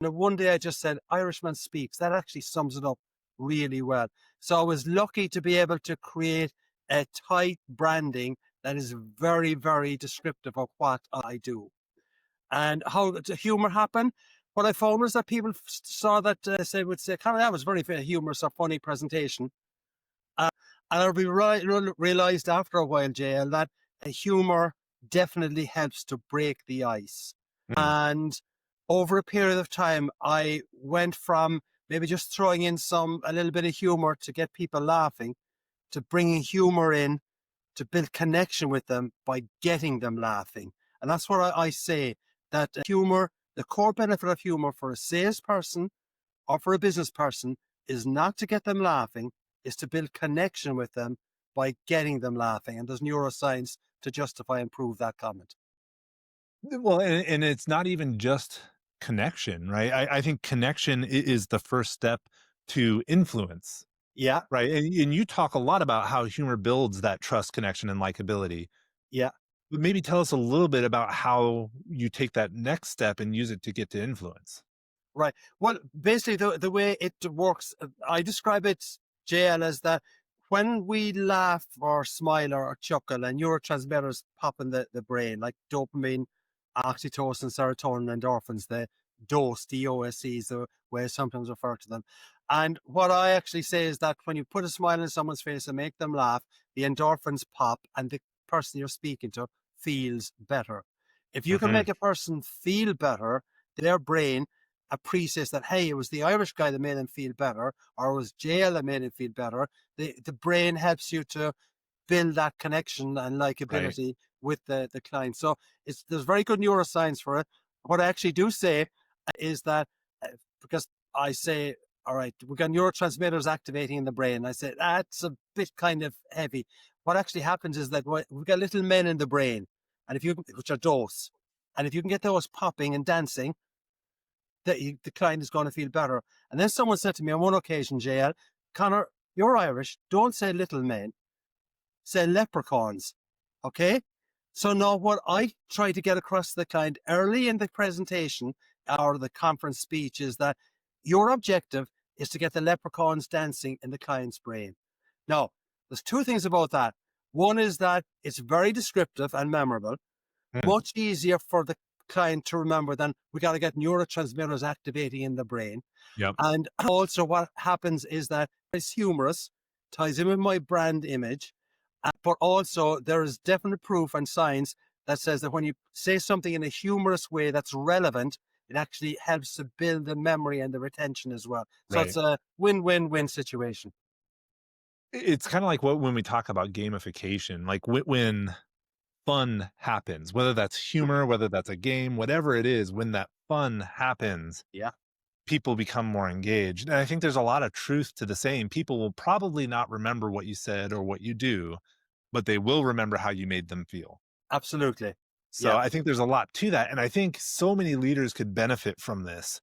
And one day I just said, Irishman Speaks. That actually sums it up really well. So I was lucky to be able to create a tight branding that is very, very descriptive of what I do. And how the humor happened. What I found was that people saw that, would say, "Conor, that was very, very humorous or funny presentation." Uh, and I realized after a while, JL, that humor definitely helps to break the ice. Mm. And over a period of time, I went from maybe just throwing in a little bit of humor to get people laughing, to bringing humor in to build connection with them by getting them laughing. And that's what I say, that humor, the core benefit of humor for a salesperson or for a business person is not to get them laughing, is to build connection with them by getting them laughing. And there's neuroscience to justify and prove that comment. Well, and it's not even just connection, right? I think connection is the first step to influence, Yeah, right? And you talk a lot about how humor builds that trust, connection, and likability. yeah. But maybe tell us a little bit about how you take that next step and use it to get to influence. Right. Well, basically, the way it works, I describe it, JL, as that when we laugh or smile or chuckle and neurotransmitters pop in the brain, like dopamine, oxytocin, serotonin, endorphins, the DOSE, DOSE is the way I sometimes refer to them. And what I actually say is that when you put a smile on someone's face and make them laugh, the endorphins pop and the person you're speaking to feels better. If you can Hmm. make a person feel better, their brain appreciates that, hey, it was the Irish guy that made him feel better, or it was jail that made him feel better. The brain helps you to build that connection and Right. likability with the client. So there's very good neuroscience for it. What I actually do say is that because I say, all right, we've got neurotransmitters activating in the brain. I say that's a bit kind of heavy. What actually happens is that we've got little men in the brain, and which are dose, and if you can get those popping and dancing, the client is going to feel better. And then someone said to me on one occasion, JL, Conor, you're Irish. Don't say little men, say leprechauns. Okay. So now what I try to get across to the client early in the presentation or the conference speech is that your objective is to get the leprechauns dancing in the client's brain. Now, there's two things about that. One is that it's very descriptive and memorable, Mm. much easier for the client to remember than we got to get neurotransmitters activating in the brain. Yep. And also what happens is that it's humorous, ties in with my brand image, but also there is definite proof and science that says that when you say something in a humorous way that's relevant, it actually helps to build the memory and the retention as well. So it's Right. a win-win-win situation. It's kind of like when we talk about gamification, like when fun happens, whether that's humor, whether that's a game, whatever it is, when that fun happens, Yeah, people become more engaged. And I think there's a lot of truth to the saying. People will probably not remember what you said or what you do, but they will remember how you made them feel. absolutely. So Yeah, I think there's a lot to that. And I think so many leaders could benefit from this.